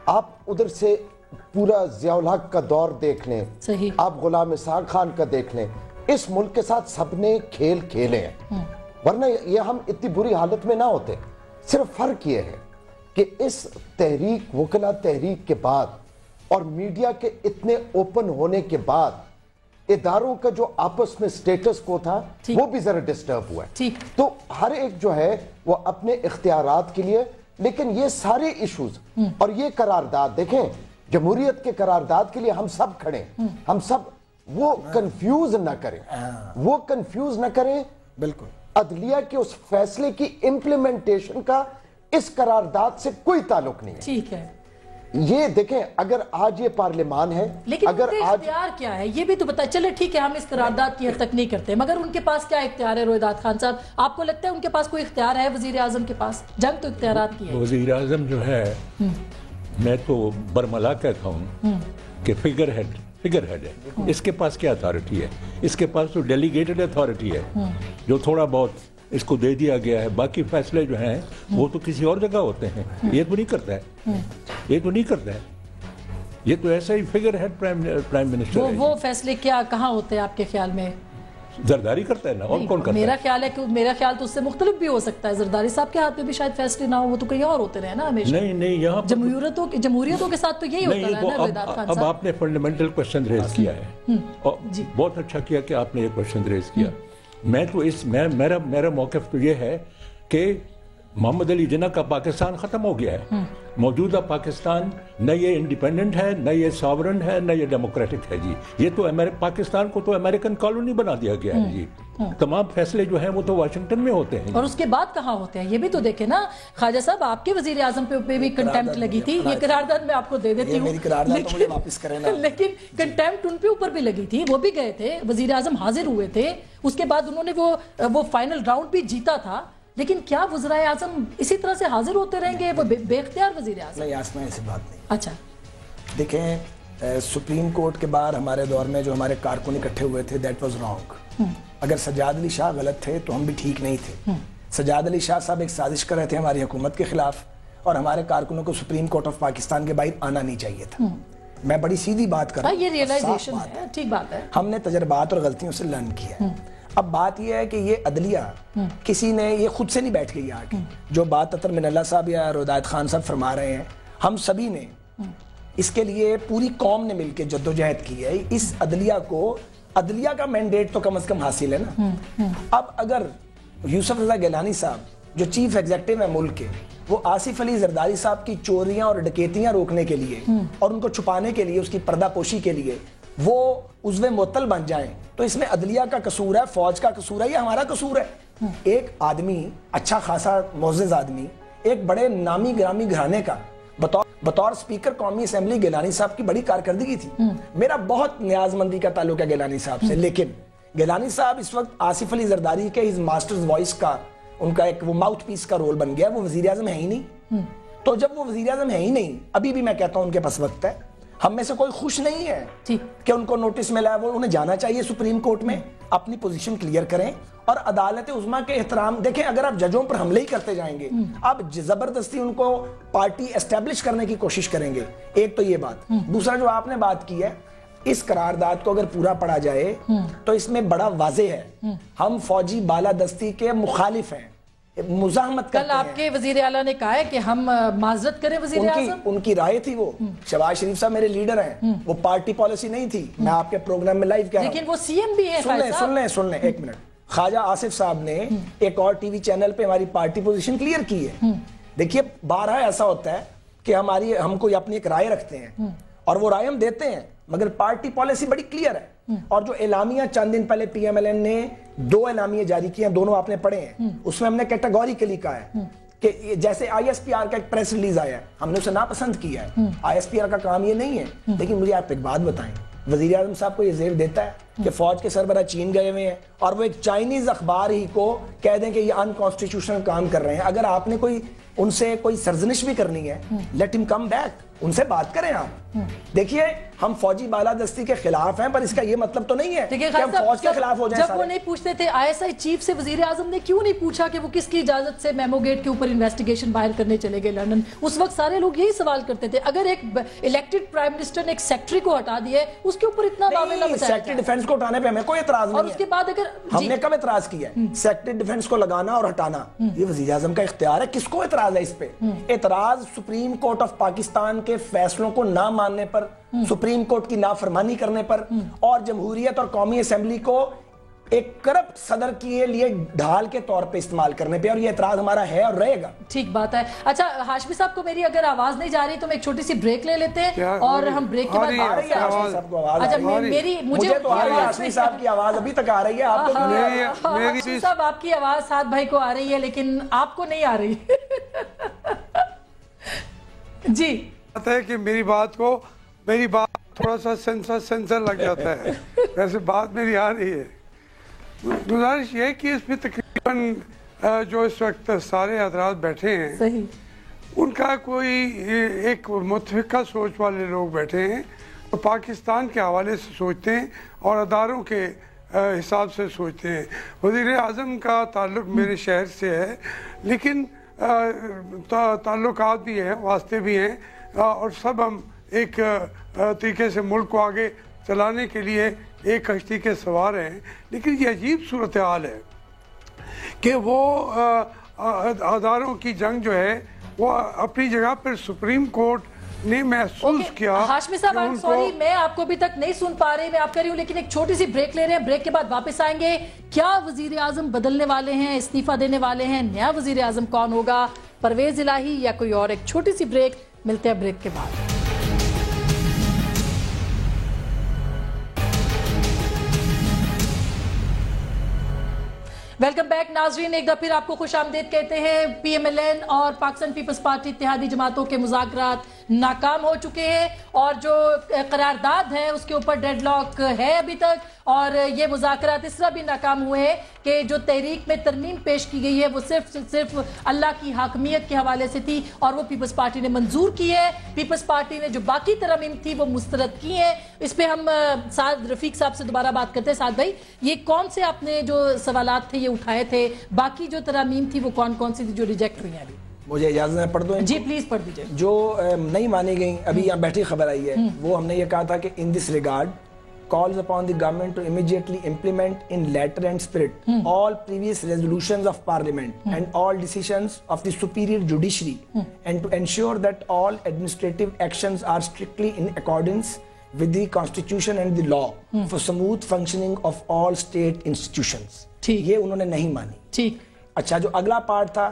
آپ ادھر سے پورا ضیاء الحق کا دور دیکھ لیں, آپ غلام اسحاق خان کا دیکھ لیں, اس ملک کے ساتھ سب نے کھیل کھیلے ہیں, ورنہ یہ ہم اتنی بری حالت میں نہ ہوتے. صرف فرق یہ ہے کہ اس تحریک وکلا تحریک کے بعد اور میڈیا کے اتنے اوپن ہونے کے بعد اداروں کا جو آپس میں سٹیٹس کو تھا وہ بھی ذرا ڈسٹرب ہوا ہے. تو ہر ایک جو ہے وہ اپنے اختیارات کے لیے, لیکن یہ سارے ایشوز اور یہ قرارداد دیکھیں, جمہوریت کے قرارداد کے لیے ہم سب کھڑے ہیں, ہم سب وہ کنفیوز نہ کریں, بالکل عدلیہ کے اس فیصلے کی امپلیمنٹیشن کا اس قرارداد سے کوئی تعلق نہیں ہے. ٹھیک ہے, یہ دیکھیں اگر آج یہ پارلیمان ہے, لیکن اگر اختیار کیا ہے یہ بھی تو بتائیں. چلے ٹھیک ہے ہم اس قرارداد کی حد تک نہیں کرتے, مگر ان کے پاس کیا اختیار ہے رویداد خان صاحب؟ آپ کو لگتا ہے ان کے پاس کوئی اختیار ہے؟ وزیر اعظم کے پاس جنگ تو اختیارات کی ہے. وزیر اعظم جو ہے میں تو برملا کہتا ہوں کہ فگر ہیڈ ہے. اس کے پاس کیا اتھارٹی ہے؟ اس کے پاس تو ڈیلیگیٹڈ اتھارٹی ہے جو تھوڑا بہت اس کو دے دیا گیا ہے, باقی فیصلے جو ہیں وہ تو کسی اور جگہ ہوتے ہیں. یہ تو نہیں کرتا ہے, یہ تو ایسا ہی فگر ہیڈ پرائم منسٹر ہے. وہ فیصلے کیا کہاں ہوتے ہیں آپ کے خیال میں؟ زرداری کرتا ہے نا, اور کون کرتا ہے؟ میرا خیال ہے کہ میرا خیال تو اس سے مختلف بھی ہو سکتا ہے. زرداری صاحب کے ہاتھ میں بھی شاید فیصلے نہ ہو, وہ تو کہیں اور ہوتے رہے نا ہمیشہ. نہیں یہاں جمہوریتوں کے ساتھ تو یہی ہوتا رہا نا رویداد خان صاحب. اب آپ نے فنڈامنٹل کوشچن ریز کیا ہے, اور بہت اچھا کیا کہ آپ نے یہ کوشچن ریز کیا. میں تو میرا موقف تو یہ ہے کہ محمد علی جناح کا پاکستان ختم ہو گیا ہے. موجودہ پاکستان نہ یہ انڈیپینڈنٹ ہے, نہ یہ ساورن ہے, نہ یہ ڈیموکریٹک ہے جی. یہ تو پاکستان کو تو امریکن کالونی بنا دیا گیا ہے جی. تمام فیصلے جو ہیں وہ تو واشنگٹن میں ہوتے ہیں. اور اس کے بعد کہاں ہوتے ہیں یہ بھی تو دیکھیں نا. خواجہ صاحب آپ کے وزیر اعظم پہ بھی کنٹیمپٹ لگی تھی, یہ قرارداد میں آپ کو دے دیتی ہوں, لیکن کنٹیمپٹ ان پہ اوپر بھی لگی تھی. وہ بھی گئے تھے, وزیر اعظم حاضر ہوئے تھے, اس کے بعد انہوں نے وہ فائنل راؤنڈ بھی جیتا تھا. لیکن کیا وزرائے اعظم اسی طرح سے حاضر ہوتے رہیں گے؟ وہ بے اختیار وزیر اعظم؟ نہیں آسماں ایسی بات نہیں. اچھا دیکھیں سپریم کورٹ کے بعد ہمارے دور میں جو ہمارے کارکن اکٹھے ہوئے تھے دیٹ واز رانگ. اگر سجاد علی شاہ غلط تھے تو ہم بھی ٹھیک نہیں تھے. سجاد علی شاہ صاحب ایک سازش کر رہے تھے ہماری حکومت کے خلاف, اور ہمارے کارکنوں کو سپریم کورٹ آف پاکستان کے باہر آنا نہیں چاہیے تھا. میں بڑی سیدھی بات کر رہا ہوں, یہ ریئلائزیشن ہے, ٹھیک بات ہے. ہم نے تجربات اور غلطیوں سے لرن کیا ہے. اب بات یہ ہے کہ یہ عدلیہ کسی نے یہ خود سے نہیں بیٹھ گئی آ کے. جو بات اطہر من اللہ صاحب یا رویداد خان صاحب فرما رہے ہیں, ہم سبھی نے اس کے لیے پوری قوم نے مل کے جدوجہد کی ہے. اس عدلیہ کا مینڈیٹ تو کم از کم حاصل ہے نا. اب اگر یوسف رضا گیلانی صاحب جو چیف ایگزیکٹو ہے ملک کے, وہ آصف علی زرداری صاحب کی چوریاں اور ڈکیتیاں روکنے کے لیے اور ان کو چھپانے کے لیے, اس کی پردہ پوشی کے لیے وہ عضو معطل بن جائیں, تو اس میں عدلیہ کا قصور ہے, فوج کا قصور ہے, یہ ہمارا قصور ہے. ایک آدمی, اچھا خاصا معزز آدمی, ایک بڑے نامی گرامی گھرانے کا, بطور سپیکر قومی اسمبلی گیلانی صاحب کی بڑی کارکردگی تھی. میرا بہت نیاز مندی کا تعلق ہے گیلانی صاحب سے, لیکن گیلانی صاحب اس وقت آصف علی زرداری کے ہز ماسٹرز وائس کا, ان کا ایک وہ ماؤتھ پیس کا رول بن گیا. وہ وزیر اعظم ہے ہی نہیں. تو جب وہ وزیر اعظم ہے ہی نہیں, ابھی بھی میں کہتا ہوں ان کے پاس وقت ہے. ہم میں سے کوئی خوش نہیں ہے کہ ان کو نوٹس ملا ہے, وہ انہیں جانا چاہیے سپریم کورٹ میں, اپنی پوزیشن کلیئر کریں اور عدالت عظمیٰ کے احترام. دیکھیں اگر آپ ججوں پر حملے ہی کرتے جائیں گے, آپ زبردستی ان کو پارٹی اسٹیبلش کرنے کی کوشش کریں گے. ایک تو یہ بات. دوسرا جو آپ نے بات کی ہے, اس قرارداد کو اگر پورا پڑھا جائے تو اس میں بڑا واضح ہے ہم فوجی بالادستی کے مخالف ہیں, مزاحمت کرتے ہیں. کل آپ کے وزیر اعلیٰ نے کہا ہے کہ ہم معذرت کریں وزیر اعظم. ان کی رائے تھی, وہ شہباز شریف صاحب میرے لیڈر ہیں, وہ پارٹی پالیسی نہیں تھی. میں آپ کے پروگرام میں لائیو کہہ رہا ہوں, لیکن وہ سی ایم بھی ہے. سن لیں ایک منٹ. خواجہ آصف صاحب نے ایک اور ٹی وی چینل پہ ہماری پارٹی پوزیشن کلیئر کی ہے. دیکھیے بارہا ایسا ہوتا ہے کہ ہم کوئی اپنی ایک رائے رکھتے ہیں اور وہ رائے ہم دیتے ہیں, مگر پارٹی پالیسی بڑی کلیئر ہے. اور جو اعلامیہ چند دن پہلے پی ایم ایل این نے 2 اعلامیہ جاری کیے ہیں, دونوں آپ نے پڑھے ہیں, اس میں ہم نے کیٹیگوریکلی کہا ہے کہ جیسے آئی ایس پی آر کا ایک پریس ریلیز آیا ہے, ہم نے اسے ناپسند کیا ہے. آئی ایس پی آر کا کام یہ نہیں ہے. لیکن مجھے آپ ایک بات بتائیں, وزیر اعظم صاحب کو یہ زیب دیتا ہے کہ فوج کے سربراہ چین گئے ہوئے ہیں اور وہ ایک چائنیز اخبار ہی کو کہہ دیں کہ یہ ان کانسٹیٹیوشنل کام کر رہے ہیں. اگر آپ نے ان سے کوئی سرزنش بھی کرنی ہے, لیٹ ہم کم بیک. ان سے بات کریں آپ. دیکھیے ہم فوجی بالادستی کے خلاف ہیں پر اس کا یہ مطلب تو نہیں ہے کہ ہم فوج کے خلاف ہو جائیں. جب وہ نہیں پوچھتے تھے آئی ایس آئی چیف سے وزیر اعظم نے کیوں نہیں پوچھا کہ وہ کس کی اجازت سے میمو گیٹ کے اوپر انویسٹیگیشن باہر کرنے چلے گئے لندن؟ اس وقت سارے لوگ یہی سوال کرتے تھے اگر ایک الیکٹڈ پرائم منسٹر نے ایک سیکٹری کو ہٹا دیا ہے اس کے اوپر اتنا معاملہ بچایا. سیکٹری ڈیفنس کو ہٹانے پہ ہمیں کوئی اعتراض نہیں ہے. اور اس کے بعد اگر ہم نے کب اعتراض کیا ہے؟ سیکٹری ڈیفنس کو لگانا اور ہٹانا یہ وزیر اعظم کا اختیار ہے. کس کو اعتراض ہے اس پہ؟ اعتراض سپریم کورٹ آف پاکستان کے فیصلوں کو نہ ماننے پر, سپریم کورٹ کی نافرمانی کرنے پر, اور جمہوریت اور قومی اسمبلی کو ایک کرپٹ صدر کے لیے ڈھال کے طور پہ استعمال کرنے پہ, اور یہ اعتراض ہمارا ہے اور رہے گا. ٹھیک بات ہے. اچھا ہاشمی صاحب کو میری اگر آواز نہیں جا رہی تو میں ایک چھوٹی سی بریک لے لیتے ہیں اور ہم بریک کے بعد مجھے تو ہاشمی صاحب کی آواز ابھی تک آ رہی ہے, آپ کو ہاشمی صاحب آپ کی آواز سعد بھائی کو آ رہی ہے لیکن آپ کو نہیں آ رہی. جی بات ہے کہ میری بات تھوڑا سا سینسر لگ جاتا ہے, ویسے بات میری آ رہی ہے. گزارش یہ ہے کہ اس میں تقریباً جو اس وقت سارے حضرات بیٹھے ہیں ان کا کوئی ایک متفقہ سوچ والے لوگ بیٹھے ہیں تو پاکستان کے حوالے سے سوچتے ہیں اور اداروں کے حساب سے سوچتے ہیں. وزیر اعظم کا تعلق میرے شہر سے ہے لیکن تعلقات بھی ہیں, واسطے بھی ہیں, اور سب ہم ایک طریقے سے ملک کو آگے چلانے کے لیے ایک کشتی کے سوار ہیں. لیکن یہ عجیب صورتحال ہے کہ وہ اداروں کی جنگ جو ہے وہ اپنی جگہ پر سپریم کورٹ نے محسوس کیا. ہاشمی صاحب سوری میں آپ کو ابھی تک نہیں سن پا رہی, میں آپ کہہ رہی ہوں لیکن ایک چھوٹی سی بریک لے رہے ہیں, بریک کے بعد واپس آئیں گے. کیا وزیر اعظم بدلنے والے ہیں, استعفیٰ دینے والے ہیں, نیا وزیر اعظم کون ہوگا, پرویز الہی یا کوئی اور؟ ایک چھوٹی سی بریک, ملتے ہیں بریک کے بعد. ویلکم بیک ناظرین, ایک دفعہ پھر آپ کو خوش آمدید کہتے ہیں. پی ایم ایل این اور پاکستان پیپلز پارٹی اتحادی جماعتوں کے مذاکرات ناکام ہو چکے ہیں اور جو قرارداد ہے اس کے اوپر ڈیڈ لاک ہے ابھی تک, اور یہ مذاکرات اس طرح بھی ناکام ہوئے ہیں کہ جو تحریک میں ترمیم پیش کی گئی ہے وہ صرف اللہ کی حاکمیت کے حوالے سے تھی اور وہ پیپلز پارٹی نے منظور کی ہے. پیپلز پارٹی نے جو باقی ترمیم تھی وہ مسترد کی ہیں. اس پہ ہم سعد رفیق صاحب سے دوبارہ بات کرتے ہیں. سعد بھائی, یہ کون سے آپ نے جو سوالات تھے یہ اٹھائے تھے, باقی جو ترامیم تھی وہ کون سی تھی جو ریجیکٹ ہوئی ہیں؟ ابھی مجھے اجازت ہے پڑھ دو. جی پلیز پڑھ دیجئے. جو نہیں مانی گئیں ابھی یہاں بیٹھی خبر آئی ہے وہ ہم نے یہ کہا تھا کہ in this regard calls upon the government to immediately implement in letter and spirit all previous resolutions of parliament and all decisions of the superior judiciary and to ensure that all administrative actions are strictly in accordance with the constitution and the law for smooth functioning of all state institutions. یہ انہوں نے نہیں مانی. ٹھیک. اچھا, جو اگلا part تھا,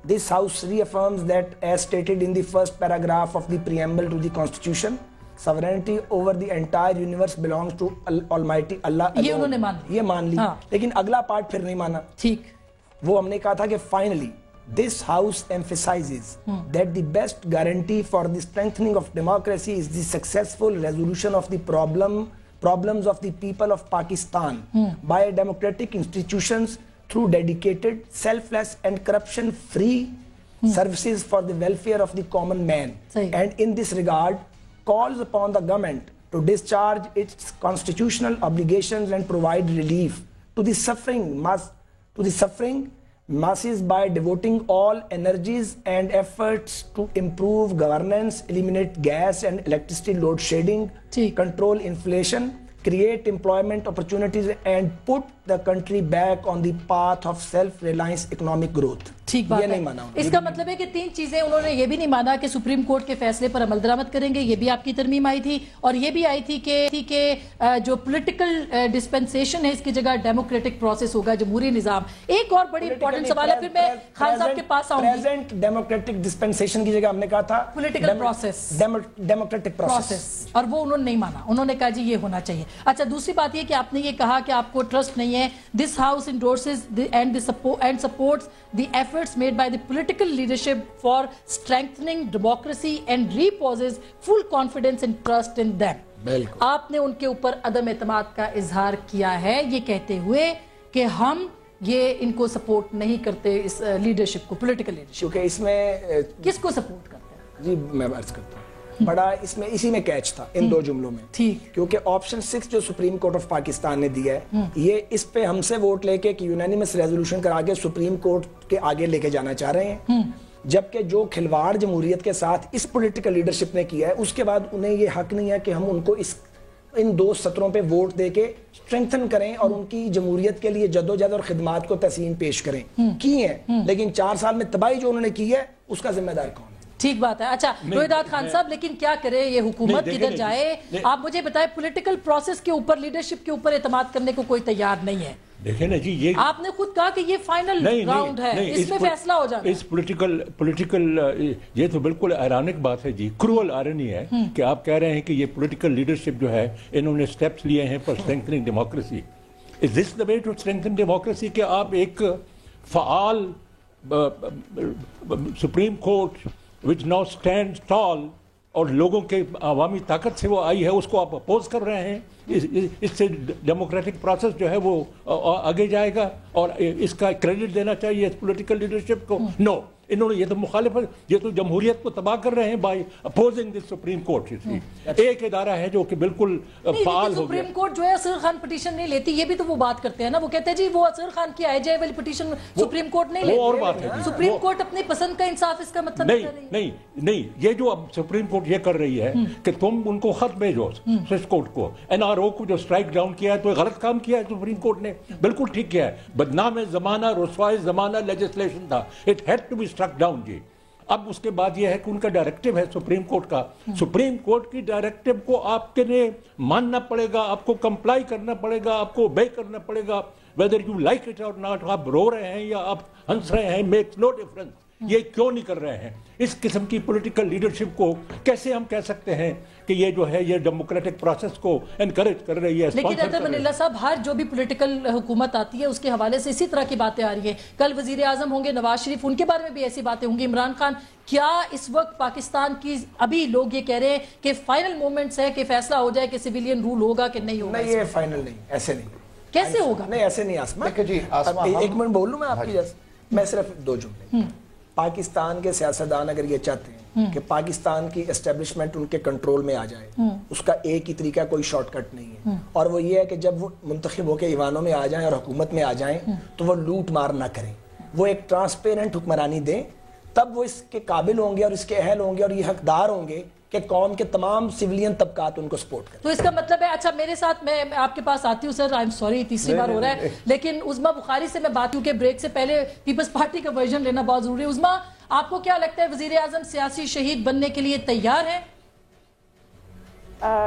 this house reaffirms that as stated in the first paragraph of the preamble to the constitution sovereignty over the entire universe belongs to almighty Allah alone. یہ انہوں نے مان لی. یہ مان لی لیکن اگلا پارٹ پھر نہیں مانا. ٹھیک. وہ ہم نے کہا تھا کہ finally this house emphasizes that the best guarantee for the strengthening of democracy is the successful resolution of the problems of the people of Pakistan by democratic institutions through dedicated, selfless and corruption-free services for the welfare of the common man. And in this regard, calls upon the government to discharge its constitutional obligations and provide relief to the suffering masses by devoting all energies and efforts to improve governance, eliminate gas and electricity load shedding, control inflation, create employment opportunities and put the country back on the path of self-reliance economic growth. ٹھیک بات ہے. اس کا مطلب ہے کہ تین چیزیں انہوں نے یہ بھی نہیں مانا کہ سپریم کورٹ کے فیصلے پر عمل درآمد کریں گے, یہ بھی آپ کی ترمیم آئی تھی, اور یہ بھی آئی تھی کہ جو پولیٹیکل ڈسپنسیشن ہے اس کی جگہ ڈیموکریٹک پروسیس ہوگا, جمہوری نظام. ایک اور بڑی امپورٹنٹ سوال ہے, پھر میں خان صاحب کے پاس آؤں گی. پریزنٹ ڈیموکریٹک ڈسپنسیشن کی جگہ ہم نے کہا تھا پولیٹیکل پروسیس, ڈیموکریٹک پروسیس, اور وہ انہوں نے نہیں مانا. انہوں نے کہا جی یہ ہونا چاہیے. اچھا, دوسری بات یہ کہ آپ نے یہ کہا کہ آپ کو ٹرسٹ نہیں ہے. This house endorses and supports the efforts made by the political leadership for strengthening democracy and reposes full confidence and trust in them. آپ نے ان کے اوپر عدم اعتماد کا اظہار کیا ہے یہ کہتے ہوئے کہ ہم یہ ان کو سپورٹ نہیں کرتے, اس لیڈرشپ کو, پولیٹیکل لیڈرشپ. کیونکہ اس میں کس کو سپورٹ کرتے ہیں؟ جی میں عرض کرتا ہوں, بڑا اس میں اسی میں کیچ تھا ان دو جملوں میں، کیونکہ آپشن 6 جو سپریم کورٹ آف پاکستان نے دیا ہے یہ اس پہ ہم سے ووٹ لے کے یونانیمس ریزولوشن کرا کے سپریم کورٹ کے آگے لے کے جانا چاہ رہے ہیں، جبکہ جو کھلواڑ جمہوریت کے ساتھ اس پولیٹیکل لیڈرشپ نے کیا ہے اس کے بعد انہیں یہ حق نہیں ہے کہ ہم ان کو ان 2 سطروں پہ ووٹ دے کے اسٹرینگتھن کریں اور ان کی جمہوریت کے لیے جدوجہد اور خدمات کو تحسین پیش کریں کی ہیں، لیکن 4 سال میں تباہی جو انہوں نے کی ہے اس کا ذمہ دار کون ہے؟ ٹھیک بات ہے. اچھا روہیدات خان صاحب، لیکن کیا کرے یہ حکومت کدھر جائے؟ آپ مجھے بتائیں پولیٹیکل پروسیس کے اوپر، لیڈرشپ کے اوپر اعتماد کرنے کو کوئی تیار نہیں ہے. دیکھیں نا جی، یہ آپ نے خود کہا کہ یہ فائنل راؤنڈ ہے، اس میں فیصلہ ہو جانا. اس پولیٹیکل یہ تو بالکل ایرانک بات ہے جی، کرول آئرنی ہے کہ آپ کہہ رہے ہیں کہ یہ پولیٹیکل لیڈرشپ جو ہے انہوں نے سٹیپس لیے ہیں for strengthening democracy. Is this the way to strengthen democracy کہ آپ ایک فعال supreme court which now stands tall اور لوگوں کے عوامی طاقت سے وہ آئی ہے اس کو آپ اپوز کر رہے ہیں؟ اس سے ڈیموکریٹک پروسیس جو ہے وہ آگے جائے گا اور اس کا کریڈٹ دینا چاہیے اس پولیٹیکل لیڈرشپ کو. نو، انہوں نے یہ تو مخالفت، یہ تو جمہوریت کو تباہ کر رہے ہیں by opposing this supreme court. ایک ادارہ ہے جو کہ بالکل فعال ہو گیا. سپریم کورٹ جو ہے اصغر خان پٹیشن نہیں لیتی، یہ بھی تو وہ بات کرتے ہیں نا، وہ کہتے ہیں جی وہ اصغر خان کی آئی جے والی پٹیشن سپریم کورٹ نہیں لیتی. وہ اور بات ہے، سپریم کورٹ اپنی پسند کا انصاف اس کا مطلب نہیں، یہ جو اب سپریم کورٹ یہ کر رہی ہے کہ تم ان کو خط بھیجو سوئس کورٹ کو، NRO کو جو اسٹرائک ڈاؤن کیا ہے تو غلط کام کیا ہے سپریم کورٹ نے، بالکل ٹھیک کیا ہے. بدنام زمانہ، رسوائے زمانہ لیجسلیشن تھا، it had to be struck down جی. اب اس کے بعد یہ ہے کہ ان کا ڈائریکٹو ہے سپریم کورٹ کا، سپریم کورٹ کی ڈائریکٹو کو آپ کے لیے ماننا پڑے گا، آپ کو کمپلائی کرنا پڑے گا، آپ کو obey کرنا پڑے گا، whether you like it or not. آپ رو رہے ہیں یا آپ ہنس رہے ہیں، makes no difference. یہ کیوں نہیں کر رہے ہیں؟ اس قسم کی پولیٹیکل لیڈرشپ کو کیسے ہم کہہ سکتے ہیں کہ یہ جو ہے یہ ڈیموکریٹک پروسیس کو انکریج کر رہی ہے؟ لیکن اطہر من اللہ صاحب، ہر جو بھی پولیٹیکل حکومت آتی ہے اس کے حوالے سے اسی طرح کی باتیں آ رہی ہیں. کل وزیر اعظم ہوں گے نواز شریف، ان کے بارے میں بھی ایسی باتیں ہوں گی. عمران خان، کیا اس وقت پاکستان کی ابھی لوگ یہ کہہ رہے ہیں کہ فائنل مومنٹس ہے کہ فیصلہ ہو جائے کہ سیویلین رول ہوگا کہ نہیں ہوگا؟ نہیں، یہ فائنل نہیں، ایسے نہیں. کیسے ہوگا؟ نہیں ایسے نہیں. آسما ایک منٹ بول لوں میں آپ کی جیسے، میں صرف 2 جملے. پاکستان کے سیاستدان اگر یہ چاہتے ہیں کہ پاکستان کی اسٹیبلشمنٹ ان کے کنٹرول میں آ جائے، اس کا ایک ہی طریقہ، کوئی شارٹ کٹ نہیں ہے، اور وہ یہ ہے کہ جب وہ منتخب ہو کے ایوانوں میں آ جائیں اور حکومت میں آ جائیں تو وہ لوٹ مار نہ کریں، وہ ایک ٹرانسپیرنٹ حکمرانی دیں، تب وہ اس کے قابل ہوں گے اور اس کے اہل ہوں گے اور یہ حقدار ہوں گے کہ قوم کے تمام سیویلین طبقات ان کو سپورٹ کریں. تو اس کا مطلب ہے، اچھا میرے ساتھ، میں آپ کے پاس آتی ہوں سر، آئی ایم سوری تیسری بار ہو رہا ہے، لیکن عظمیٰ بخاری سے میں بات ہوں کہ بریک سے پہلے پیپلز پارٹی کا ورژن لینا بہت ضروری ہے. عظمیٰ، آپ کو کیا لگتا ہے وزیر اعظم سیاسی شہید بننے کے لیے تیار ہیں؟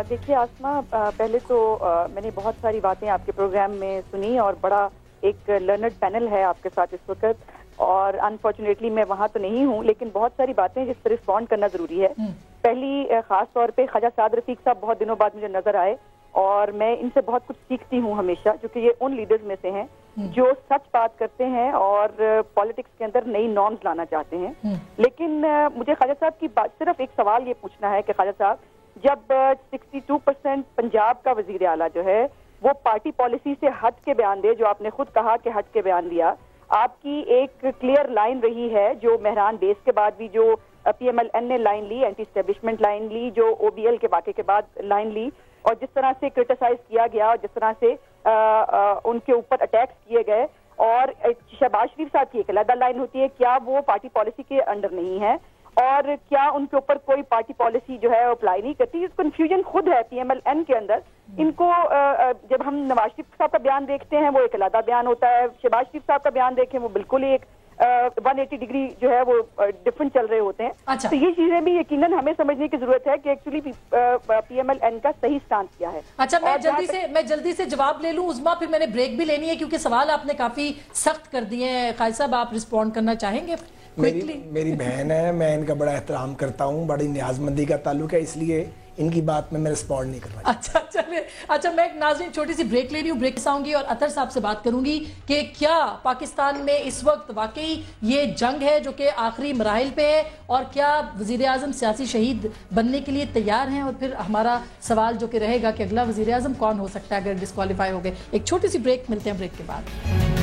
دیکھیے آسما، پہلے تو میں نے بہت ساری باتیں آپ کے پروگرام میں سنی اور بڑا ایک لرنڈ پینل ہے آپ کے ساتھ اس وقت، اور انفارچونیٹلی میں وہاں تو نہیں ہوں، لیکن بہت ساری باتیں جس پر رسپونڈ کرنا ضروری ہے. پہلی خاص طور پہ خواجہ سعد رفیق صاحب بہت دنوں بعد مجھے نظر آئے اور میں ان سے بہت کچھ سیکھتی ہوں ہمیشہ، کیونکہ یہ ان لیڈرز میں سے ہیں جو سچ بات کرتے ہیں اور پالیٹکس کے اندر نئی نارمز لانا چاہتے ہیں. لیکن مجھے خواجہ صاحب کی بات، صرف ایک سوال یہ پوچھنا ہے کہ خواجہ صاحب، جب 62% پنجاب کا وزیر اعلیٰ جو ہے وہ پارٹی پالیسی سے ہٹ کے بیان دے، جو آپ نے خود کہا کہ ہٹ کے بیان دیا، آپ کی ایک کلیئر لائن رہی ہے جو مہران بیس کے بعد بھی جو PMLN نے لائن لی، اینٹی اسٹیبلشمنٹ لائن لی، جو OBL کے واقعے کے بعد لائن لی، اور جس طرح سے کرٹیسائز کیا گیا اور جس طرح سے ان کے اوپر اٹیکس کیے گئے، اور شہباز شریف صاحب کی ایک علیحدہ لائن ہوتی ہے، کیا وہ پارٹی پالیسی کے انڈر نہیں ہے اور کیا ان کے اوپر کوئی پارٹی پالیسی جو ہے اپلائی نہیں کرتی؟ کنفیوژن خود ہے PMLN کے اندر. ان کو جب ہم نواز شریف صاحب کا بیان دیکھتے ہیں وہ ایک علیحدہ بیان ہوتا ہے، شہباز شریف صاحب کا بیان دیکھیں وہ بالکل ایک 180 ڈگری جو ہے وہ ڈفرنٹ چل رہے ہوتے ہیں. تو یہ چیزیں بھی یقیناً ہمیں سمجھنے کی ضرورت ہے کہ ایکچولی PMLN کا صحیح اسٹانس کیا ہے. اچھا میں جلدی سے جواب لے لوں عظمیٰ، پھر میں نے بریک بھی لینی ہے کیونکہ سوال آپ نے کافی سخت کر دیے ہیں. قائد صاحب آپ رسپونڈ کرنا چاہیں گے؟ میری بہن ہے، میں ان کا بڑا احترام کرتا ہوں، بڑی نیاز مندی کا تعلق ہے، اس لیے ان کی بات میں رسپونڈ نہیں کرنا. اچھا چلے، اچھا میں ایک ناظرین چھوٹی سی بریک لے رہی ہوں، بریک سے آؤں گی اور اطہر صاحب سے بات کروں گی کہ کیا پاکستان میں اس وقت واقعی یہ جنگ ہے جو کہ آخری مراحل پہ ہے، اور کیا وزیر اعظم سیاسی شہید بننے کے لیے تیار ہیں، اور پھر ہمارا سوال جو کہ رہے گا کہ اگلا وزیر اعظم کون ہو سکتا ہے اگر ڈسکوالیفائی ہو گئے. ایک چھوٹی سی بریک، ملتے ہیں بریک کے بعد.